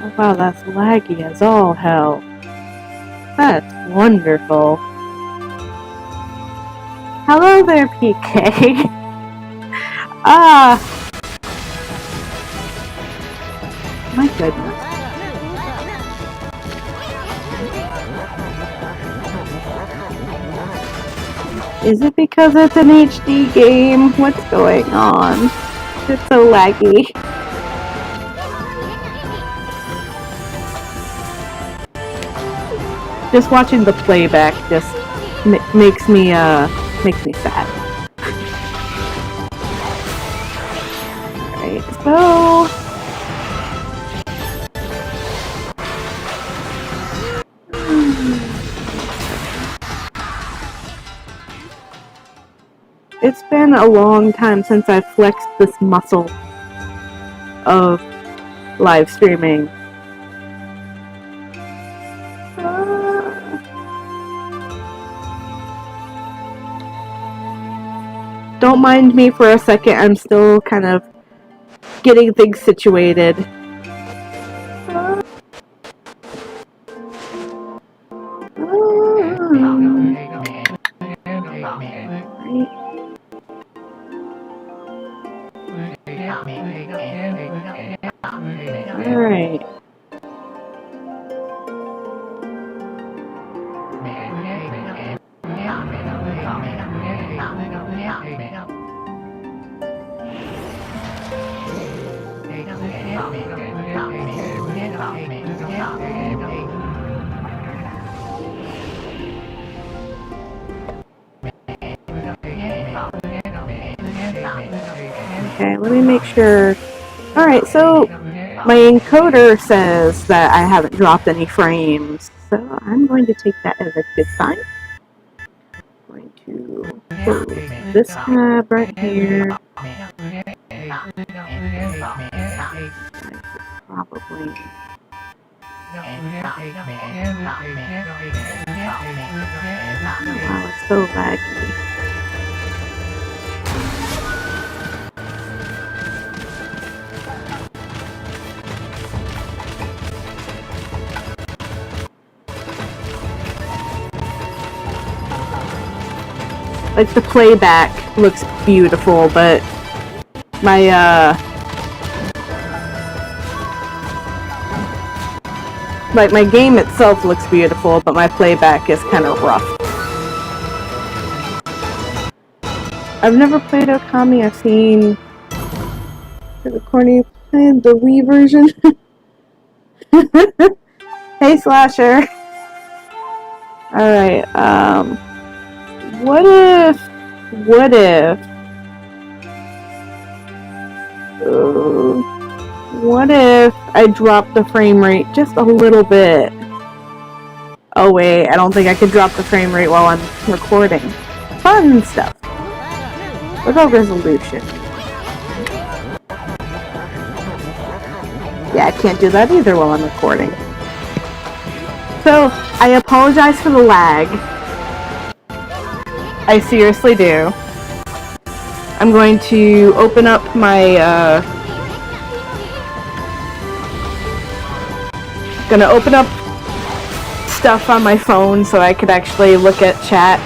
Oh wow, that's laggy as all hell. That's wonderful. Hello there, PK. Ah! My goodness. Is it because it's an HD game? What's going on? It's so laggy. Just watching the playback just makes me sad. Alright, so it's been a long time since I've flexed this muscle of live streaming. Don't mind me for a second, I'm still kind of getting things situated. Alright. Okay, let me make sure. Alright, so my encoder says that I haven't dropped any frames, so I'm going to take that as a good sign. I'm going to close this tab right here. Probably. Wow, it's so laggy. Like, the playback looks beautiful, but my, like, my game itself looks beautiful, but my playback is kind of rough. I've never played Okami. I've seen the corny playing the Wii version. Hey, Slasher. Alright, what if I drop the frame rate just a little bit? Oh wait, I don't think I could drop the frame rate while I'm recording. Fun stuff. What about resolution? Yeah, I can't do that either while I'm recording. So, I apologize for the lag. I seriously do. I'm going to open up my, gonna open up stuff on my phone so I could actually look at chat.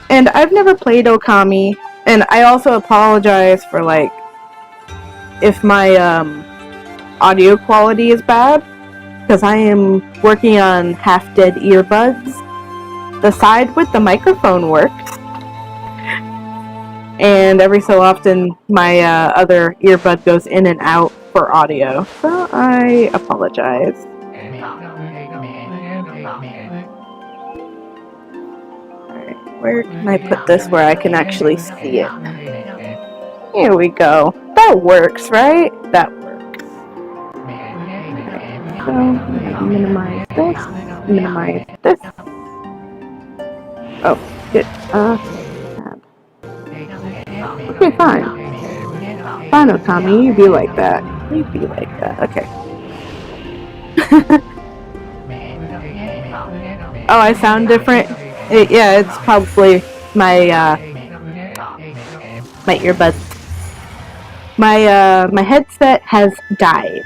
And I've never played Okami, and I also apologize for, like, if my, audio quality is bad, because I am working on half-dead earbuds. The side with the microphone works, and every so often my other earbud goes in and out for audio, so I apologize. Alright, where can I put this where I can actually see it? Here we go. That works, right? That works. So, minimize this, minimize this. Oh, good. Tab. Okay, fine. Fine, Okami, you be like that. You be like that, okay. Oh, I sound different? Yeah, it's probably my, My earbuds. My headset has died.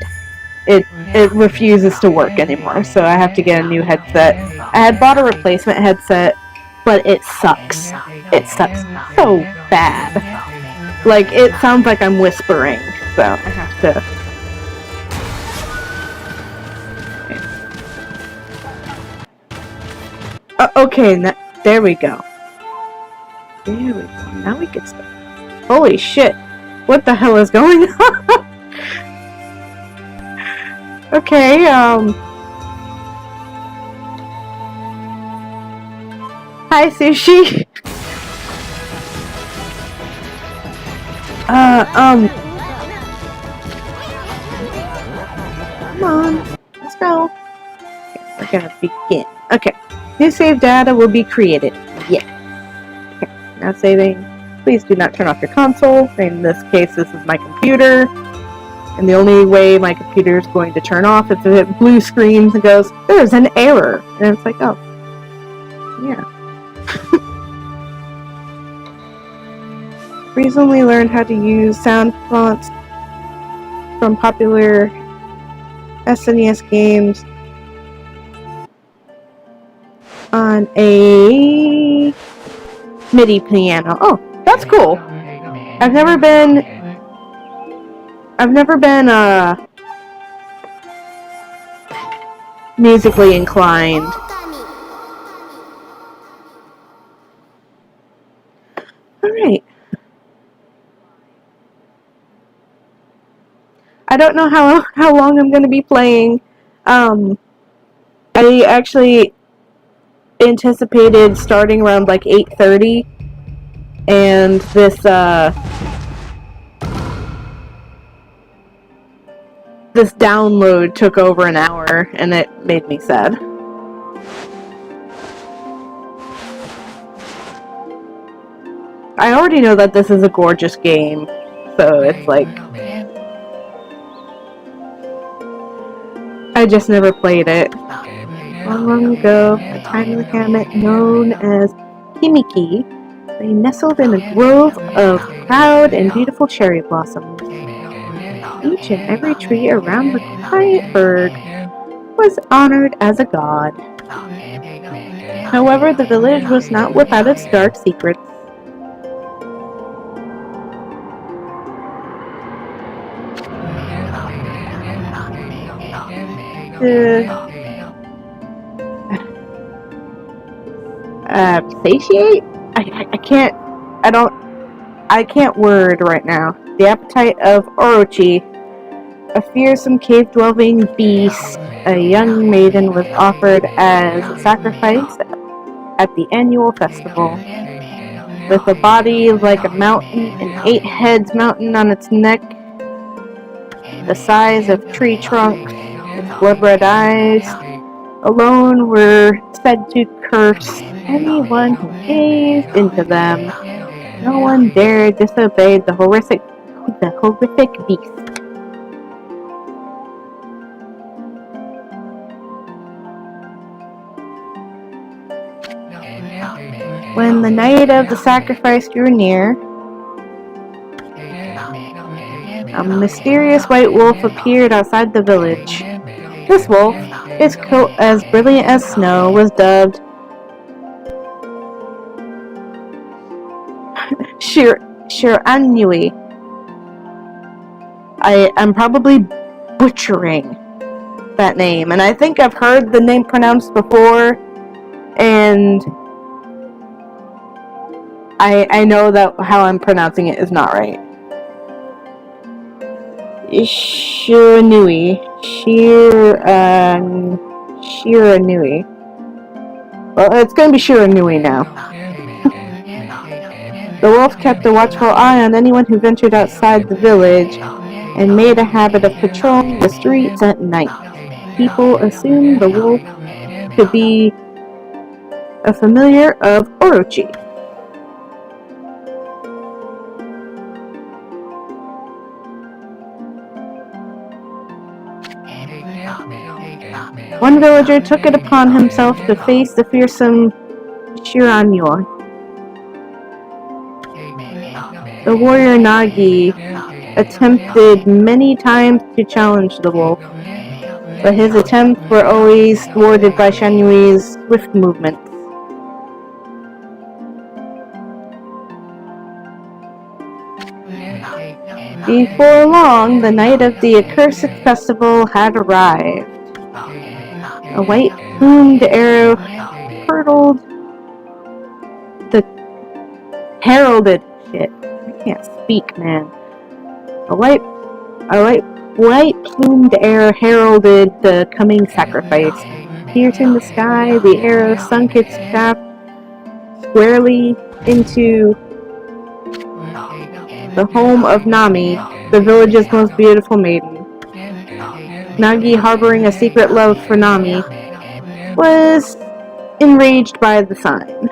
It refuses to work anymore, so I have to get a new headset. I had bought a replacement headset, but it sucks. It sucks so bad. Like, it sounds like I'm whispering, so I have to... Okay, there we go. There we go. Now we can start. Holy shit. What the hell is going on? Okay, Hi, Sushi. Come on. Let's go. Okay, we're gonna begin. Okay. New save data will be created. Yeah. Okay. Now saving. Please do not turn off your console. In this case, this is my computer. And the only way my computer is going to turn off is if it blue screens and goes, there's an error. And it's like, oh. Yeah. Recently learned how to use sound fonts from popular SNES games on a MIDI piano. Oh, that's cool. I've never been musically inclined. Alright. I don't know how long I'm going to be playing. I actually anticipated starting around like 8:30, and this download took over an hour, and it made me sad. I already know that this is a gorgeous game, so it's like... I just never played it. Long ago, a tiny hamlet known as Kimiki lay nestled in a grove of proud and beautiful cherry blossoms. Each and every tree around the quiet burg was honored as a god. However, the village was not without its dark secrets. Satiate? I can't word right now. The appetite of Orochi, a fearsome cave-dwelling beast, a young maiden was offered as a sacrifice at the annual festival. With a body like a mountain and 8 heads mountain on its neck, the size of tree trunks, its blood-red eyes alone were said to curse anyone who gazed into them. No one dared disobey the horrific beast. When the night of the sacrifice drew near, a mysterious white wolf appeared outside the village. This wolf, its coat as brilliant as snow, was dubbed Shiranui. I'm probably butchering that name, and I think I've heard the name pronounced before, and I know that how I'm pronouncing it is not right. Shiranui. Shiranui. Well, it's going to be Shiranui now. The wolf kept a watchful eye on anyone who ventured outside the village and made a habit of patrolling the streets at night. People assumed the wolf to be a familiar of Orochi. One villager took it upon himself to face the fearsome Shiranui. The warrior Nagi attempted many times to challenge the wolf, but his attempts were always thwarted by Shiranui's swift movements. Before long, the night of the accursed festival had arrived. A white plumed arrow hurtled the heralded shit. I can't speak, man. A white plumed arrow heralded the coming sacrifice. Piercing the sky, the arrow sunk its shaft squarely into the home of Nami, the village's most beautiful maiden. Nagi, harboring a secret love for Nami, was enraged by the sign.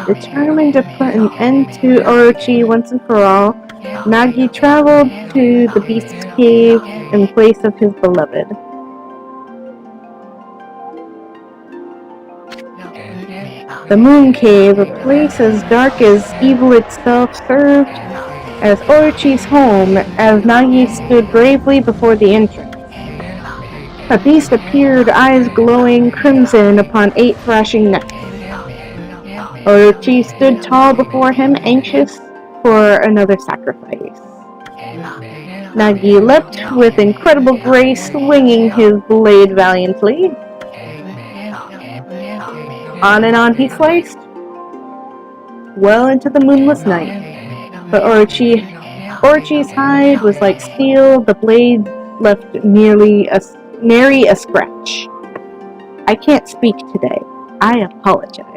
Determined to put an end to Orochi once and for all, Nagi traveled to the beast's cave in place of his beloved. The Moon Cave, a place as dark as evil itself, served as Orochi's home as Nagi stood bravely before the entrance. A beast appeared, eyes glowing crimson upon 8 thrashing necks. Orochi stood tall before him, anxious for another sacrifice. Nagi leapt with incredible grace, swinging his blade valiantly. On and on he sliced, well into the moonless night. But Orochi's hide was like steel, the blade left nary a scratch. I can't speak today. I apologize.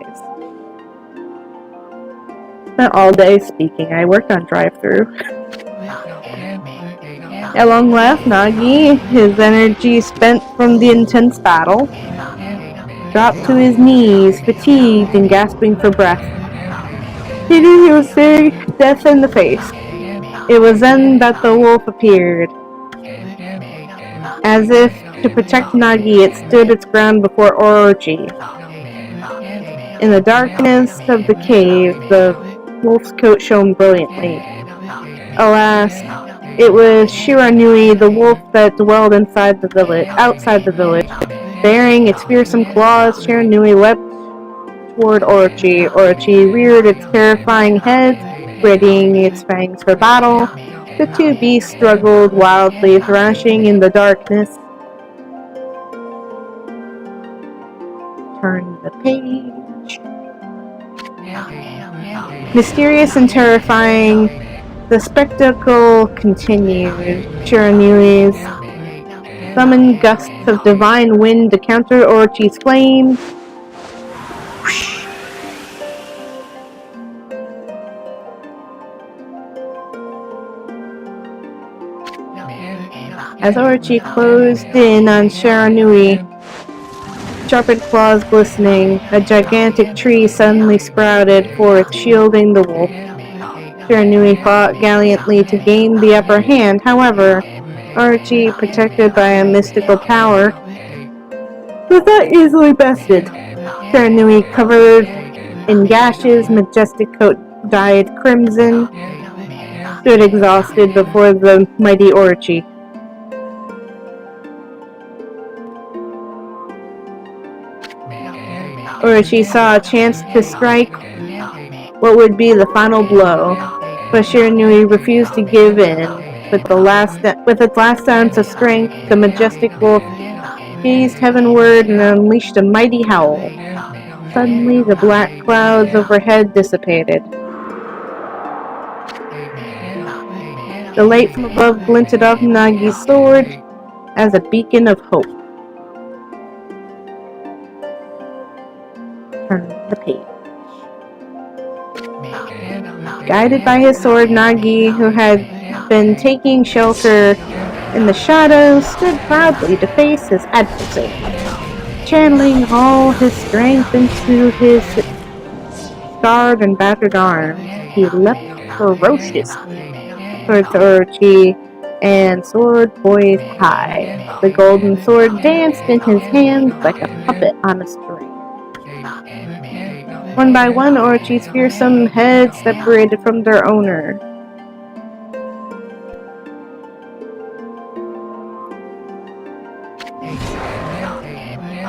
Spent all day speaking. I worked on drive-thru. At long last, Nagi, his energy spent from the intense battle, dropped to his knees, fatigued and gasping for breath. He knew he was staring death in the face. It was then that the wolf appeared. As if to protect Nagi, it stood its ground before Orochi. In the darkness of the cave, the wolf's coat shone brilliantly. Alas, it was Shiranui, the wolf that dwelled outside the village. Bearing its fearsome claws, Shiranui leapt toward Orochi. Orochi reared its terrifying head, readying its fangs for battle. The two beasts struggled wildly, thrashing in the darkness. Turn the page. Mysterious and terrifying, the spectacle continued. Shiranui's summoned gusts of divine wind to counter Orochi's flames. As Orochi closed in on Shiranui, sharpened claws glistening, a gigantic tree suddenly sprouted forth, shielding the wolf. Shiranui fought gallantly to gain the upper hand. However, Orochi, protected by a mystical power, was not easily bested. Shiranui, covered in gashes, majestic coat dyed crimson, stood exhausted before the mighty Orochi. Orochi saw a chance to strike what would be the final blow, but Shiranui refused to give in. With its last ounce of strength, the majestic wolf gazed heavenward and unleashed a mighty howl. Suddenly, the black clouds overhead dissipated. The light from above glinted off Nagi's sword as a beacon of hope. Turn the page. Guided by his sword, Nagi, who had been taking shelter in the shadows, stood proudly to face his adversary. Channeling all his strength into his scarred and battered arms, he leapt ferociously towards Orochi and sword poised high. The golden sword danced in his hands like a puppet on a string. One by one, Orochi's fearsome heads separated from their owner.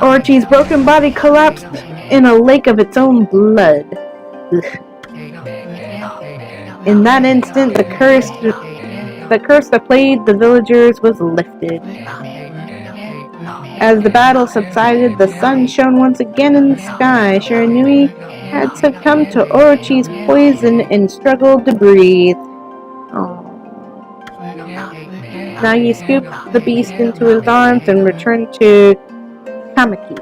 Orochi's broken body collapsed in a lake of its own blood. In that instant, the curse that plagued the villagers was lifted. As the battle subsided, the sun shone once again in the sky. Shiranui had succumbed to Orochi's poison and struggled to breathe. Aww. Nagi scooped the beast into his arms and returned to Kamiki.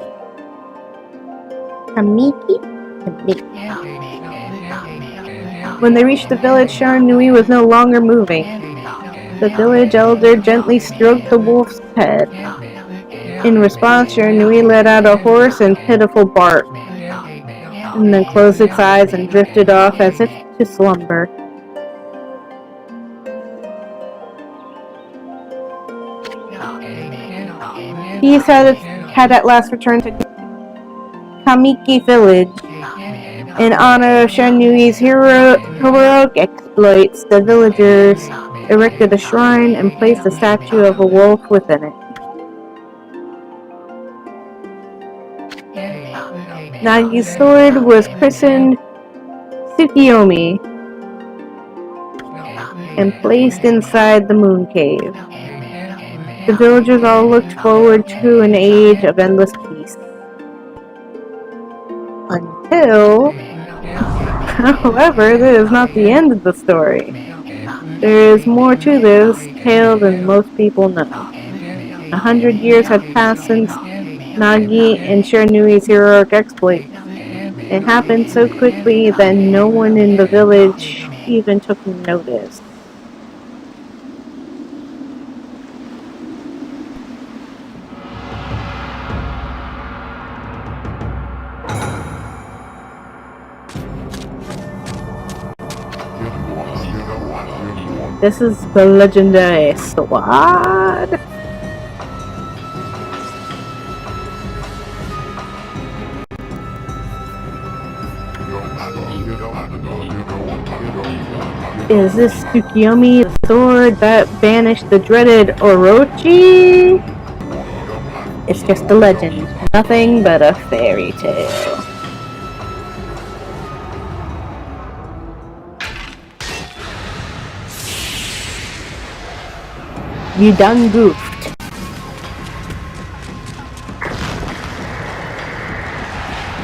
When they reached the village, Shiranui was no longer moving. The village elder gently stroked the wolf's head. In response, Shiranui let out a hoarse and pitiful bark, and then closed its eyes and drifted off as if to slumber. Peace had at last returned to Kamiki village. In honor of Shiranui's heroic exploits, the villagers erected a shrine and placed a statue of a wolf within it. Nagi's sword was christened Tsukuyomi and placed inside the moon cave. The villagers all looked forward to an age of endless peace. Until... However, this is not the end of the story. There is more to this tale than most people know. 100 years had passed since Nagi and Shiranui's heroic exploit. It happened so quickly that no one in the village even took notice. This is the legendary sword. Is this Tsukuyomi, the sword that banished the dreaded Orochi? It's just a legend, nothing but a fairy tale. You done goofed.